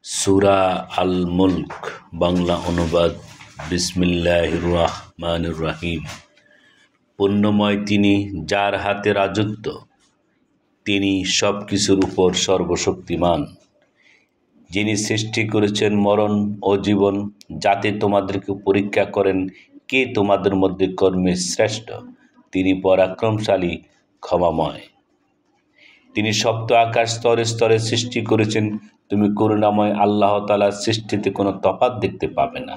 সূরা আল মুলক বাংলা অনুবাদ বিসমিল্লাহির রহমানির রহিম। পুণ্যময় তিনি, যার হাতে রাজত্ব, তিনি সব কিছুর উপর সর্বশক্তিমান। যিনি সৃষ্টি করেছেন মরণ ও জীবন, যাতে তোমাদেরকে পরীক্ষা করেন কে তোমাদের মধ্যে কর্মে শ্রেষ্ঠ। তিনি পরাক্রমশালী, ক্ষমাময়। তিনি সপ্ত আকাশ স্তরে স্তরে সৃষ্টি করেছেন। তুমি করুণাময় আল্লাহ তাআলার সৃষ্টিতে কোনো তফাৎ দেখতে পাবে না।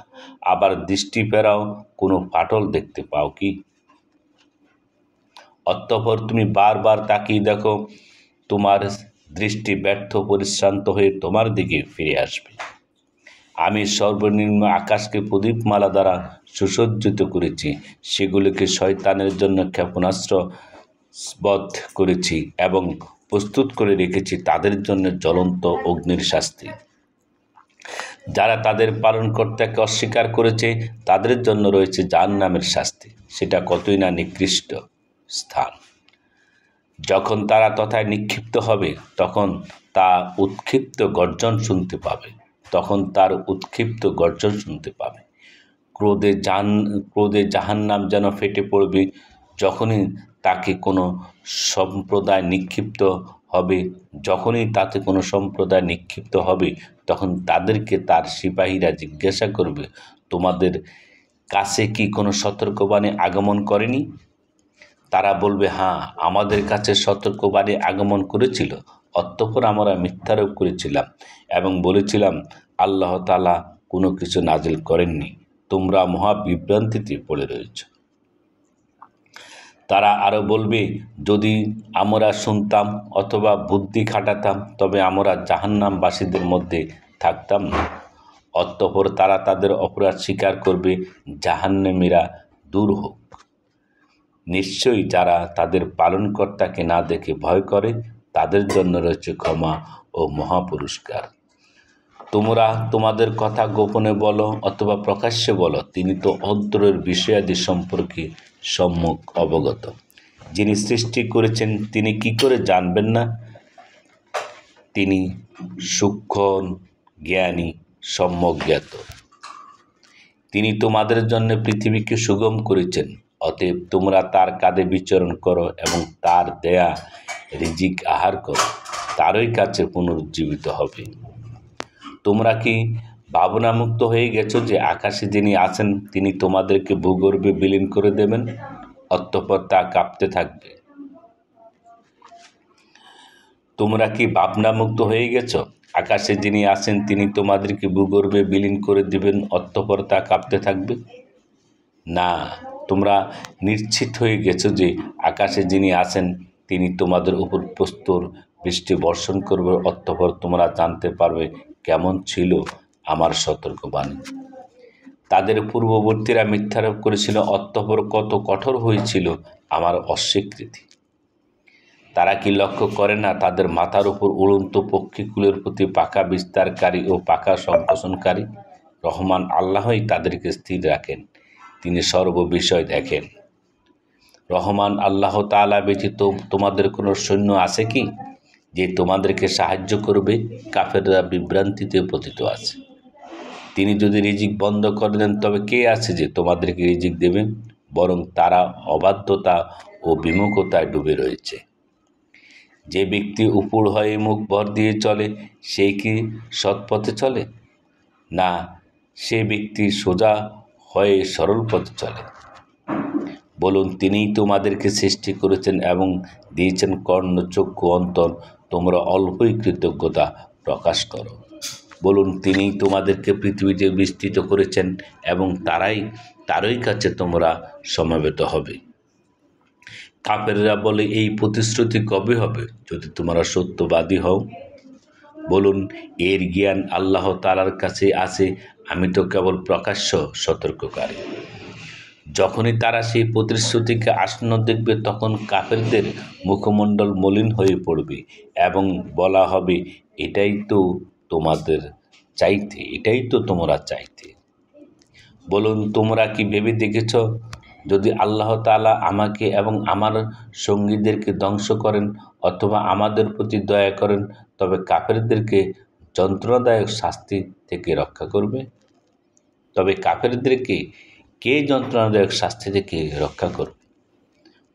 আবার দৃষ্টি ফেরাও, কোনো ফাটল দেখতে পাও কি? অতঃপর তুমি বারবার তাকিয়ে দেখো, তোমার দৃষ্টি ব্যর্থ পরিশ্রান্ত হয়ে তোমার দিকে ফিরে আসবে। আমি সর্বনিম্ন আকাশকে প্রদীপমালা দ্বারা সুসজ্জিত করেছি, সেগুলিকে শয়তানের জন্য ক্ষেপণাস্ত্র বধ করেছি এবং প্রস্তুত করে রেখেছি তাদের জন্য জ্বলন্ত অগ্নির শাস্তি। যারা তাদের পালনকর্তাকে অস্বীকার করেছে তাদের জন্য রয়েছে জাহান্নামের শাস্তি। সেটা কতই না নিকৃষ্ট স্থান। যখন তারা তথায় নিক্ষিপ্ত হবে তখন তার উৎক্ষিপ্ত গর্জন শুনতে পাবে। ক্রোধে জাহান্নাম যেন ফেটে পড়বে। যখনই তাতে কোনো সম্প্রদায় নিক্ষিপ্ত হবে তখন তাদেরকে তার সিপাহীরা জিজ্ঞাসা করবে, তোমাদের কাছে কি কোনো সতর্কবাণী আগমন করেনি? তারা বলবে, হ্যাঁ, আমাদের কাছে সতর্কবাণী আগমন করেছিল। অতঃপর আমরা মিথ্যারোপ করেছিলাম এবং বলেছিলাম, আল্লাহ তাআলা কোনো কিছু নাজিল করেননি। তোমরা মহা বিভ্রান্তিতে পড়ে রয়েছ। তারা আরো বলবে, যদি আমরা শুনতাম অথবা বুদ্ধি খাটাতাম তবে আমরা জাহান্নামবাসীদের মধ্যে থাকতাম না। অতঃপর তারা তাদের অপরাধ স্বীকার করবে, জাহান্নামীরা দূর হোক। নিশ্চয়ই যারা তাদের পালনকর্তাকে না দেখে ভয় করে তাদের জন্য রয়েছে ক্ষমা ও মহাপুরস্কার। তোমরা তোমাদের কথা গোপনে বলো অথবা প্রকাশ্যে বলো, তিনি তো অন্তরের বিষয়াদি সম্পর্কে সম্যক অবগত। যিনি সৃষ্টি করেছেন তিনি কি করে জানবেন না? তিনি সূক্ষ্ম জ্ঞানী, সম্যক জ্ঞাত। তিনি তোমাদের জন্য পৃথিবীকে সুগম করেছেন। অতএব তোমরা তার কাঁধে বিচরণ করো এবং তার দেয়া রিজিক আহার করো। তারই কাছে পুনরুজ্জীবিত হবে। তোমরা কি ভাবনামুক্ত হয়ে গেছো যে আকাশে যিনি আছেন তিনি তোমাদেরকে ভূগর্ভে বিলীন করে দেবেন, অতঃপর তা কাঁপতে থাকবে? তোমরা কি ভাবনামুক্ত হয়ে গেছো আকাশে যিনি আছেন তিনি তোমাদেরকে ভূগর্ভে বিলীন করে দিবেন, অতঃপর তা কাঁপতে থাকবে? না, তোমরা নিশ্চিত হয়ে গেছো যে আকাশে যিনি আছেন তিনি তোমাদের উপর প্রস্তর বৃষ্টি বর্ষণ করবে, অতঃপর তোমরা জানতে পারবে কেমন ছিল আমার সতর্কবাণী। তাদের পূর্ববর্তীরা মিথ্যারোপ করেছিল, অতঃপর কত কঠোর হয়েছিল আমার অস্বীকৃতি। তারা কি লক্ষ্য করে না তাদের মাথার উপর উড়ন্ত পক্ষীকুলের প্রতি পাখা বিস্তারকারী ও পাখা সংকোচনকারী? রহমান আল্লাহই তাদেরকে স্থির রাখেন, তিনি সর্ববিষয় দেখেন। রহমান আল্লাহ তাআলা ব্যতীত তোমাদের কোনো সৈন্য আছে কি যে তোমাদেরকে সাহায্য করবে? কাফেররা বিভ্রান্তিতে পতিত আছে। তিনি যদি রিজিক বন্ধ করে দেন তবে কে আছে যে তোমাদেরকে রিজিক দেবে? বরং তারা অবাধ্যতা ও বিমুখতায় ডুবে রয়েছে। যে ব্যক্তি উপুড় হয়ে মুখ ভর দিয়ে চলে সেই কি সৎপথে চলে? না, সে ব্যক্তি সোজা হয়ে সরল পথে চলে। বলুন, তিনিই তোমাদেরকে সৃষ্টি করেছেন এবং দিয়েছেন কর্ণ, চক্ষু, অন্তর। তোমরা অল্পই কৃতজ্ঞতা প্রকাশ করো। বলুন, তিনিই তোমাদেরকে পৃথিবীতে বিস্তৃত করেছেন এবং তারই কাছে তোমরা সমবেত হবে। কাফেররা বলে, এই প্রতিশ্রুতি কবে হবে যদি তোমরা সত্যবাদী হও? বলুন, এর জ্ঞান আল্লাহ তাআলার কাছে আছে, আমি তো কেবল প্রকাশ্য সতর্ককারী। যখনই তারা সেই প্রতিশ্রুতিকে আসন্ন দেখবে তখন কাফেরদের মুখমণ্ডল মলিন হয়ে পড়বে এবং বলা হবে, এটাই তো তোমরা চাইতে। বলুন, তোমরা কি ভেবে দেখেছ যদি আল্লাহ তাআলা আমাকে এবং আমার সঙ্গীদেরকে ধ্বংস করেন অথবা আমাদের প্রতি দয়া করেন তবে কাফেরদেরকে যন্ত্রণাদায়ক শাস্তি থেকে রক্ষা করবে? তবে কাফেরদেরকে কে যন্ত্রণাদায়ক শাস্তি থেকে রক্ষা করবে?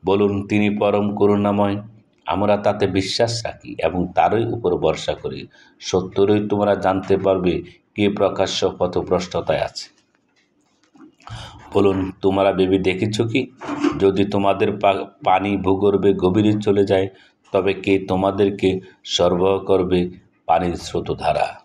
বলুন, তিনি পরম করুণাময়। আমরা তাতে বিশ্বাস রাখি এবং তারই উপর ভরসা করি। সত্যরই তোমরা জানতে পারবে কে প্রকাশ্য পথভ্রষ্টতায় আছে। বলুন, তোমরা ভেবে দেখেছ কি, যদি তোমাদের পানি ভূগর্ভে গভীরে চলে যায়, তবে কে তোমাদেরকে সরবরাহ করবে পানির স্রোতধারা?